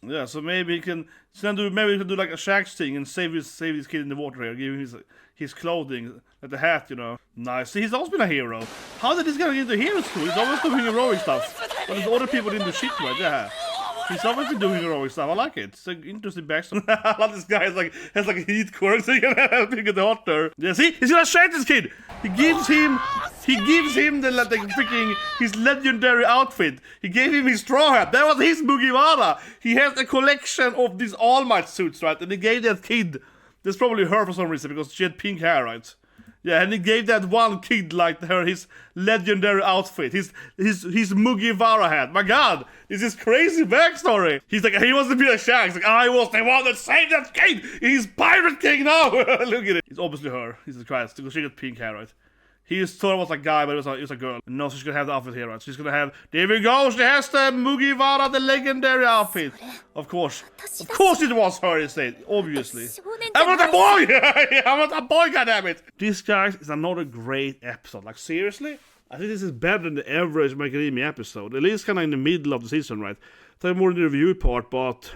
Yeah, so maybe he can maybe he can do like a Shax thing and save his kid in the water here, give him his clothing, like the hat, you know. Nice. See, he's always been a hero. How did this guy get into hero school? He's always doing heroic stuff. But there's other people in the shit, right? Yeah. He's always been doing heroic stuff. I like it. It's an interesting backstory. I love this guy. Has like heat quirks. So he can help him get the water. Yeah, see, he's gonna shake this kid. He gives him the freaking his legendary outfit. He gave him his straw hat. That was his Mugiwara. He has a collection of these All Might suits, right? And he gave that kid. That's probably her for some reason because she had pink hair, right? Yeah, and he gave that one kid like her his legendary outfit, his Mugiwara hat. My God, this is crazy backstory. He's like, he wants to be a Shax. He's like, I was the one that saved that kid. He's Pirate King now. Look at it. It's obviously her. Jesus Christ, because she got pink hair, right? He thought it was a guy, but it was a girl. No, so she's gonna have the outfit here, right? She's gonna have. There we go. She has the Mugiwara, the legendary outfit. Of course it was her. He said, obviously. I'm not a boy. I'm not a boy. Goddammit. This, guys, is another great episode. Like seriously, I think this is better than the average MECHA Academia episode. At least kind of in the middle of the season, right? So more in the review part, but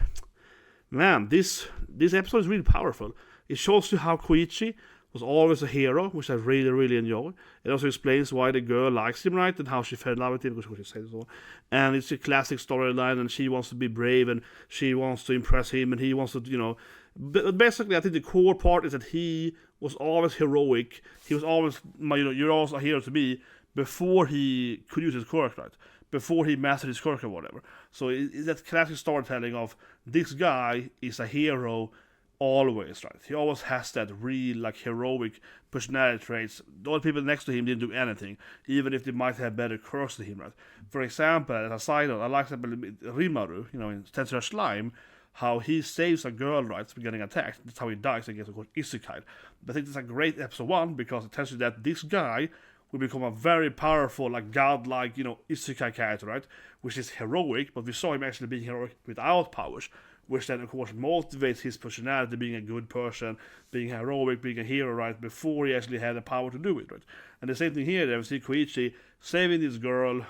man, this episode is really powerful. It shows you how Kocchi was always a hero, which I really, really enjoy. It also explains why the girl likes him, right, and how she fell in love with him, because she said so. And it's a classic storyline, and she wants to be brave, and she wants to impress him, and he wants to, you know. But basically, I think the core part is that he was always heroic. He was always, you know, you're also a hero to me before he could use his quirk, right? Before he mastered his quirk or whatever. So it's that classic storytelling of this guy is a hero always, right? He always has that real, like, heroic personality traits. The other people next to him didn't do anything, even if they might have better quirks than him, right? For example, as a side note, I like Rimaru, you know, in Tensura Slime, how he saves a girl, right, from getting attacked. That's how he dies, I guess, of course, Isekai. But I think it's a great episode 1, because it tells you that this guy will become a very powerful, like, godlike, you know, Isekai character, right? Which is heroic, but we saw him actually being heroic without powers, which then, of course, motivates his personality, being a good person, being heroic, being a hero, right, before he actually had the power to do it, right? And the same thing here, we see Kioichi saving this girl,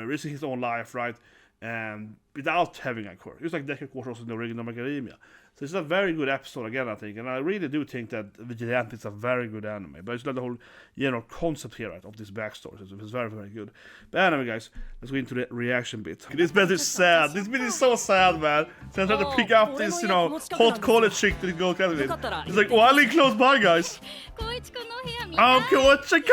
risking his own life, right, and without having a quirk. It's like Deku, of course, also in the original MECHA Academia. So it's a very good episode again, I think, and I really do think that Vigilantes is a very good anime. But it's like the whole, you know, concept here, right, of this backstory. So it's very, very good. But anyway, guys, let's go into the reaction bit. This bit is sad. This bit is so sad, man. So I'm trying to pick up this, you know, hot college chick that go class with. It's like, oh, I live close by, guys. Oh, Kocchi-kun!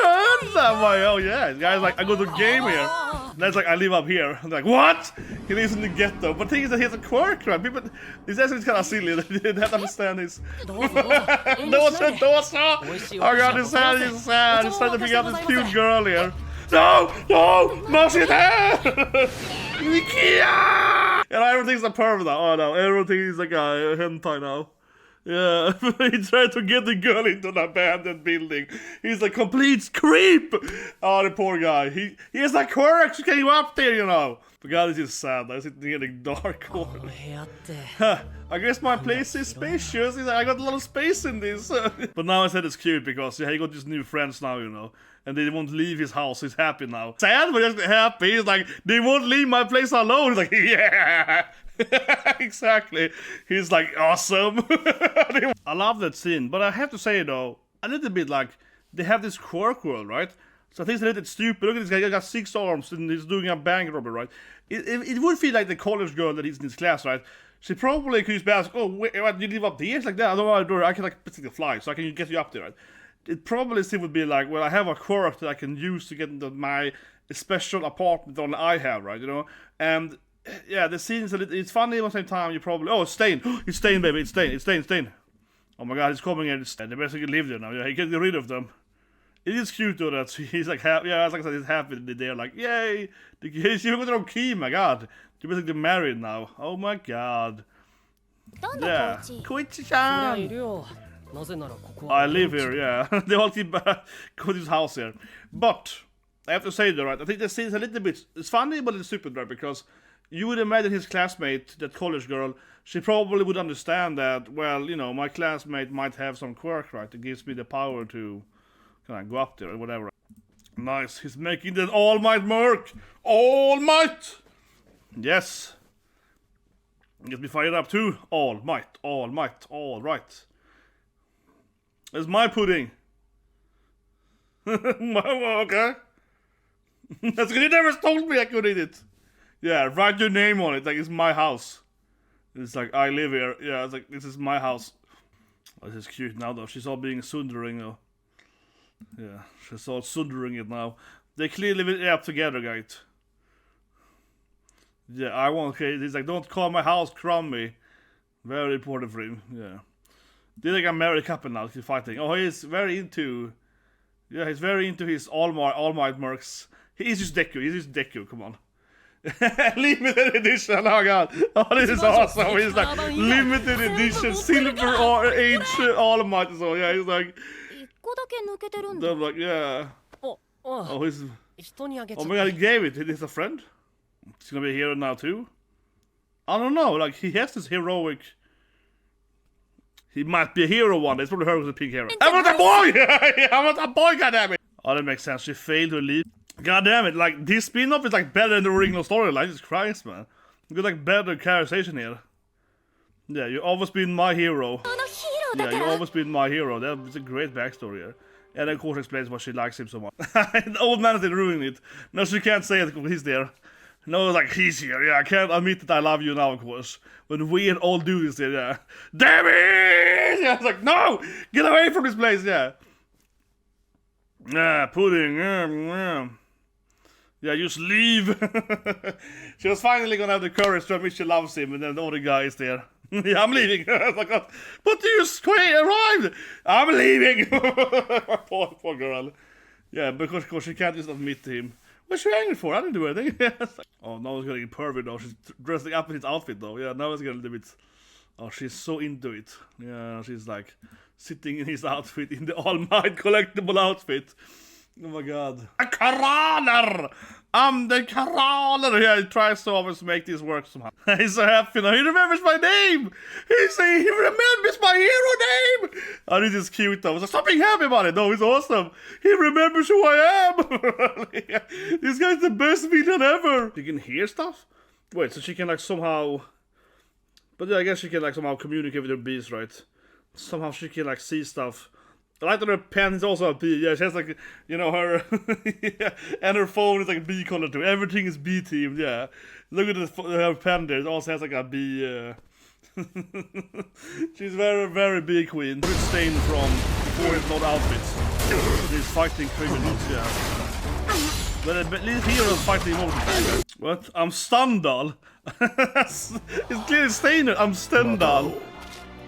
Oh, yeah. This guy's like, I go to game here. And that's like, I live up here. I'm like, what? He lives in the ghetto. But the thing is that he has a quirk, right? People, this actually is kind of silly. They didn't have to understand this. Dosa! Oh god, he's sad, he's sad. He's trying to pick up this cute girl here. No! Mashita! And everything's a perv now. Oh no, everything is like a hentai now. Yeah, he tried to get the girl into an abandoned building. He's a complete creep. Oh, the poor guy. He has a quirk. She came up there, you know. But God, this is sad. I sit in the dark corner. I guess my place is spacious. I got a lot of space in this. But now I said it's cute because he got these new friends now, you know. And they won't leave his house. He's happy now. Sad, but just happy. He's like, they won't leave my place alone. He's like, yeah. Exactly. He's like, awesome. I love that scene, but I have to say though, a little bit like, they have this quirk world, right? So I think it's a little bit stupid. Look at this guy, he got 6 arms and he's doing a bank robbery, right? It would feel like the college girl that is in his class, right? She probably could just be asked, oh, wait, what, you live up there? It's like that, I don't want to do it. I can like basically fly, so I can get you up there, right? It probably still would be like, well, I have a quirk that I can use to get into my special apartment that only I have, right? You know? And yeah, the scene is a little, it's funny at the same time. You probably, oh, it's Stain. It's Stain, baby. It's Stain. Oh my god, he's coming in. They basically live there now. Yeah, he can get rid of them. It is cute though that he's like happy. Yeah, like I said, he's happy that they're like, yay. He's even got their own key, my god. They're basically married now. Oh my god. Yeah. Kocchi-chan. I live here, yeah. They all keep Kocchi's house here. But I have to say though, right, I think the scene is a little bit, it's funny but it's stupid, right? Because you would imagine his classmate, that college girl, she probably would understand that, well, you know, my classmate might have some quirk, right? It gives me the power to kind of go up there or whatever. Nice, he's making that All Might mark! All Might! Yes. Get me fired up too. All might, all right. It's my pudding. Okay. That's because you never told me I could eat it. Yeah, write your name on it, like it's my house. It's like, I live here. Yeah, it's like, this is my house. Oh, this is cute now though. She's all being sundering though. Yeah, she's all sundering it now. They clearly live it up together, guys. Yeah, I want, okay, he's like, don't call my house crummy. Very important for him, yeah. They're like a married couple now, he's fighting. Oh, he's very into... Yeah, he's very into his All Might mercs. He's just Deku, come on. Limited edition, oh god. Oh, this is awesome. He's like, limited edition, silver or age All Might and so, yeah, he's like... I'm like, yeah. Oh, he's... Oh my god, he gave it. He's a friend? He's gonna be a hero now too? I don't know, like, he has this heroic... He might be a hero one day. It's probably her with a pink hair. I'm not a boy! I'm not a boy, goddammit! Oh, that makes sense. She failed to leave. Goddammit, like, this spin-off is like better than the original storyline. Jesus Christ, man. You got like better characterization here. Yeah, you've always been my hero. Yeah, you've always been my hero. That's a great backstory here. And then of course explains why she likes him so much. The old man is ruining it. No, she can't say it because he's there. No, like, he's here. Yeah, I can't admit that I love you now, of course. When weird old dude is there, yeah. Damn it! Yeah, it's like, no! Get away from this place, yeah. Yeah, pudding. Yeah, just leave. She was finally gonna have the courage to admit she loves him, and then the other guy is there. Yeah, I'm leaving. Like, but you arrived! I'm leaving! poor girl. Yeah, because she can't just admit to him. What's she angry for? I didn't do anything. Oh, now it's getting pervy though. She's dressing up in his outfit though. Yeah, now it's getting a little bit... Oh, she's so into it. Yeah, she's like sitting in his outfit, in the All Might collectible outfit. Oh my god. A coroner! I'm the coroner! Yeah, he tries to always make this work somehow. He's so happy now. He remembers my name! He remembers my hero name! Oh, this is cute though. So stop being happy about it. No, it's awesome. He remembers who I am! Yeah, this guy's the best villain ever! You can hear stuff? Wait, so she can like somehow... But yeah, I guess she can like somehow communicate with her bees, right? Somehow she can like see stuff. I like that her pen is also a bee. Yeah, she has like, you know, her... Yeah, and her phone is like a bee color too. Everything is bee themed, yeah. Look at her pen there. It also has like a bee... She's very, very bee queen. It's stained from before it's not outfits. She's fighting criminals, yeah. But at least heroes fighting more. What? I'm Stendhal. It's clearly Stained. I'm Stendhal.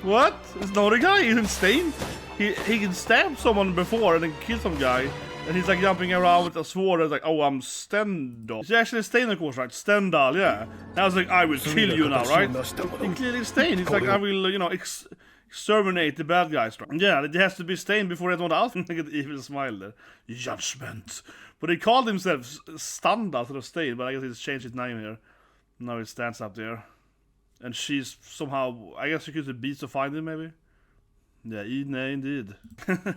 What? It's not a guy. He's Stained. He can stab someone before and then kill some guy. And he's like jumping around with a sword. And it's like, oh, I'm Stendhal. He's actually Stained, of course, right? Stendhal, yeah. And I was like, I will kill you now, right? And clearly Stained. He's like, I will, you know, exterminate the bad guys. Right? Yeah, it has to be Stained before everyone else. Look at the evil smile there. Judgment. But he called himself Stendhal instead of Stained, but I guess he's changed his name here. Now it stands up there. And she's somehow, I guess she used the beast to find him, maybe? Yeah, indeed.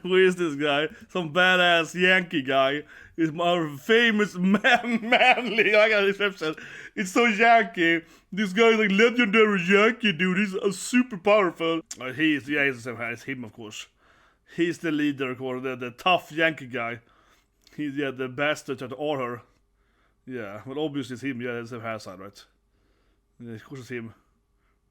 Who is this guy? Some badass Yankee guy. He's my famous manly. I got description. It's so Yankee. This guy is like legendary Yankee dude. He's super powerful. He's the same as him, of course. He's the leader, of course, the tough Yankee guy. He's the bastard to her. Yeah, well, obviously it's him. Yeah, it's the hair side, right? Yeah, of course it's him.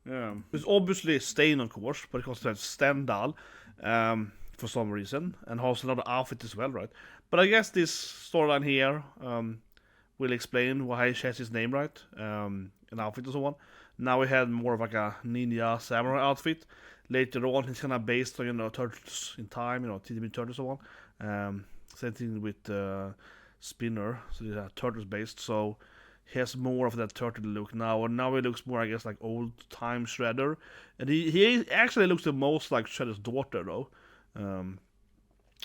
Yeah. It's obviously Stain, of course, but it also has Stendhal for some reason, and has another outfit as well, right? But I guess this storyline here will explain why he has his name, right? An outfit and so on. Now we had more of like a ninja samurai outfit. Later on, it's kind of based on, you know, Turtles in Time, you know, Teenage Mutant Turtles and so on. Same thing with Spinner, so these are Turtles based, so he has more of that turtle look now, and now he looks more, I guess, like old-time Shredder. And he actually looks the most like Shredder's daughter, though.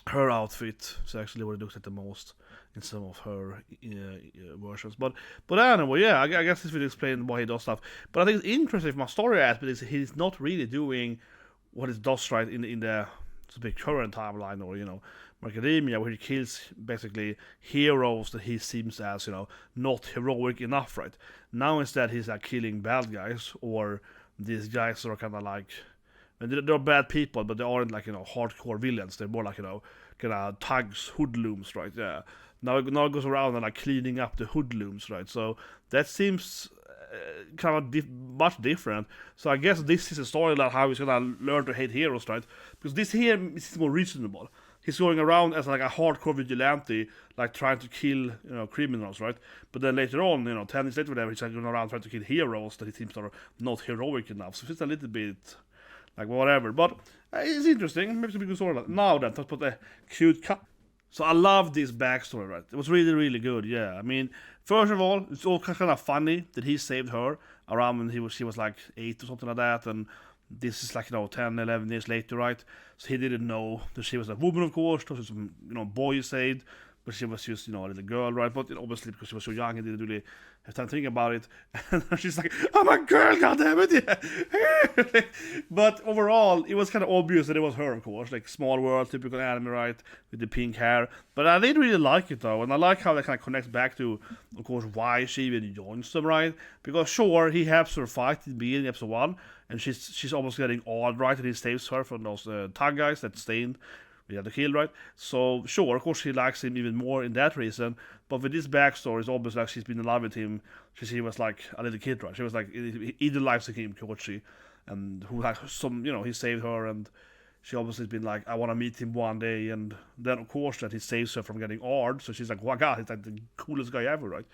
Her outfit is actually what it looks like the most in some of her versions. But anyway, yeah, I guess this will explain why he does stuff. But I think it's interesting from a story aspect is he's not really doing what it does right in the current timeline, or, you know, Academia, where he kills basically heroes that he seems as, not heroic enough, right? Now instead he's like killing bad guys, or these guys are kind of like, they're bad people, but they aren't like, hardcore villains. They're more like, kind of thugs, hoodlums, right? Yeah. Now it goes around and like cleaning up the hoodlums, right? So that seems kind of much different. So I guess this is a story about how he's gonna learn to hate heroes, right? Because this here is more reasonable. He's going around as like a hardcore vigilante, like trying to kill, criminals, right? But then later on, 10 years later, whatever, he's like going around trying to kill heroes that he seems are not heroic enough. So it's a little bit like whatever. But it's interesting. Maybe we can sort of now then talk about a cute cut. So I love this backstory, right? It was really, really good. Yeah, I mean, first of all, it's all kind of funny that he saved her around when she was like 8 or something like that, and this is like 10, 11 years later, right? So he didn't know that she was a woman, of course. There was some boy saved, but she was just a little girl, right? But obviously because she was so young, he didn't really have time to think about it. And she's like, "I'm a girl, goddammit!" Yeah. But overall, it was kind of obvious that it was her, of course, like small world, typical anime, right, with the pink hair. But I did really like it though, and I like how that kind of connects back to, of course, why she even joins them, right? Because sure, he helps her fight in the beginning, episode 1. And she's almost getting awed, right? And he saves her from those thug guys that Stained we had to kill, right? So sure, of course she likes him even more in that reason. But with this backstory, it's almost like she's been in love with him since he was like a little kid, right? She was like idolizing him, Kocchi, and who like he saved her, and she obviously has been like, I want to meet him one day, and then of course that he saves her from getting awed, so she's like, oh my god, he's like the coolest guy ever, right?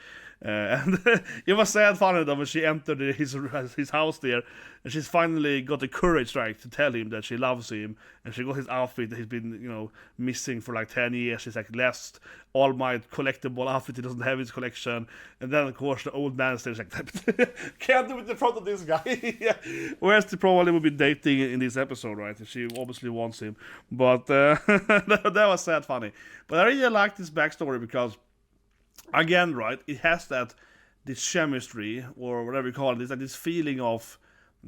And it was sad funny though when she entered his house there, and she's finally got the courage, right, to tell him that she loves him, and she got his outfit that he's been, missing for like 10 years. She's like, last All Might collectible outfit, he doesn't have his collection, and then of course the old man stays like, can't do it in front of this guy. Yeah. Whereas they probably will be dating in this episode, right? She obviously wants him, but that was sad funny. But I really like this backstory because, again, right, it has this chemistry, or whatever you call it. It's like this feeling of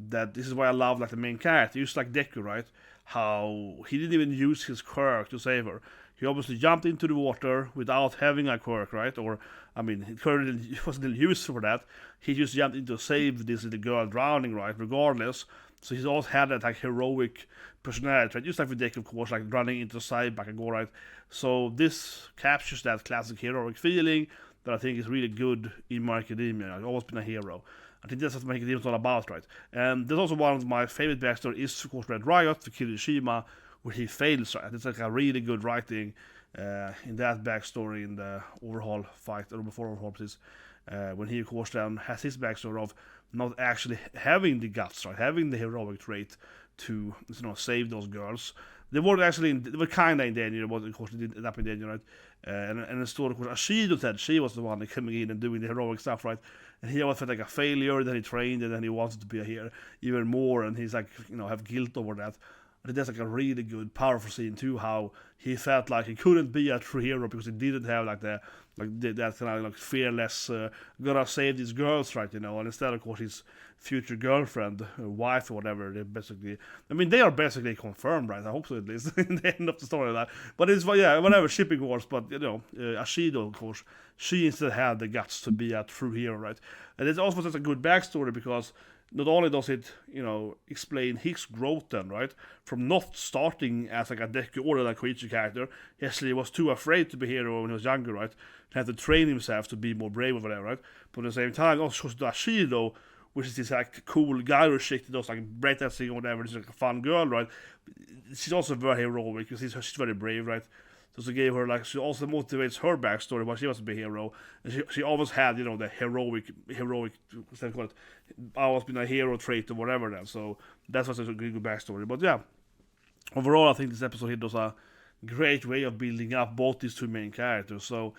that. This is why I love like the main character, just like Deku, right? How he didn't even use his quirk to save her. He obviously jumped into the water without having a quirk, right? Or, I mean, his quirk wasn't used for that. He just jumped in to save this little girl drowning, right? Regardless. So he's always had that like heroic personality, right? Just like with Deku, of course, like running into the side back and go, right? So this captures that classic heroic feeling that I think is really good in My Academia. I've always been a hero. I think that's what My Academia is all about, right? And there's also one of my favorite backstories is, of course, Red Riot, to Kirishima, where he fails, right? It's like a really good writing in that backstory in the overhaul fight, or before overhaul, please. When he, of course, then has his backstory of not actually having the guts, right? Having the heroic trait to, save those girls. They were actually, they were kind of in danger, but of course they didn't end up in danger, right? And the story, of course, Ashido said she was the one that coming in and doing the heroic stuff, right? And he always felt like a failure, then he trained, and then he wanted to be a hero even more, and he's like, have guilt over that. I think that's like a really good, powerful scene too, how he felt like he couldn't be a true hero because he didn't have like that kind of like fearless, gonna save these girls, right? And instead, of course, his future girlfriend, wife, or whatever, they are basically confirmed, right? I hope so, at least in the end of the story. But it's whatever, shipping wars. But Ashido, of course, she instead had the guts to be a true hero, right? And it's also such a good backstory because not only does it, explain his growth then, right? From not starting as like a Deku or a Kyoichi character, he actually was too afraid to be a hero when he was younger, right? He had to train himself to be more brave or whatever, right? But at the same time, also shows Ashido, which is this like cool guy or chick that does like breakdancing or whatever, she's like a fun girl, right? She's also very heroic because she's very brave, right? So she gave her like, she also motivates her backstory why she wants to be a hero, and she always had the heroic what's that called? Always been a hero trait or whatever then. So that's what's a good backstory. But yeah, overall I think this episode here does a great way of building up both these two main characters. So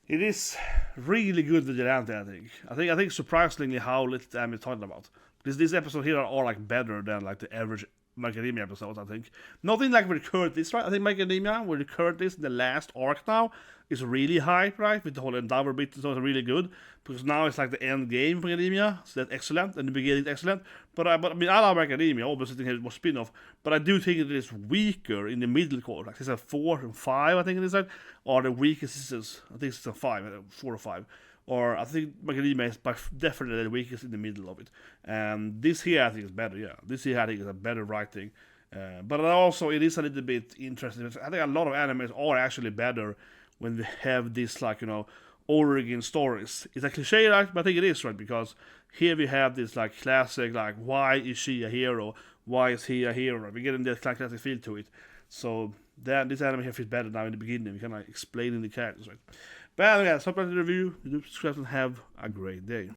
it is really good Vigilante, I think. I think surprisingly how little I'm talking about. This episode here are like better than like the average Macadamia episodes, I think. Nothing like with Curtis, right? I think Macadamia with Curtis, the last arc now, is really hype, right? With the whole Endeavor bit, so it's really good. Because now it's like the end game for Macadamia, so that's excellent, and the beginning is excellent. But I mean, I love Macadamia, obviously think it was spin-off, but I do think it is weaker in the middle quarter. Like season 4 and 5, I think it is, like, are the weakest seasons. I think season 5, 4 or 5. Or I think Macadamia is definitely the weakest in the middle of it. And this here I think is better, yeah. This here I think is a better writing. But also it is a little bit interesting. I think a lot of animes are actually better when we have this, like, origin stories. It's a cliche, right? But I think it is, right? Because here we have this like classic, like, why is she a hero? Why is he a hero? We're getting that classic feel to it. So this anime here feels better now in the beginning. We can like explain in the characters, right? But yeah, stop at the review. Do subscribe and have a great day.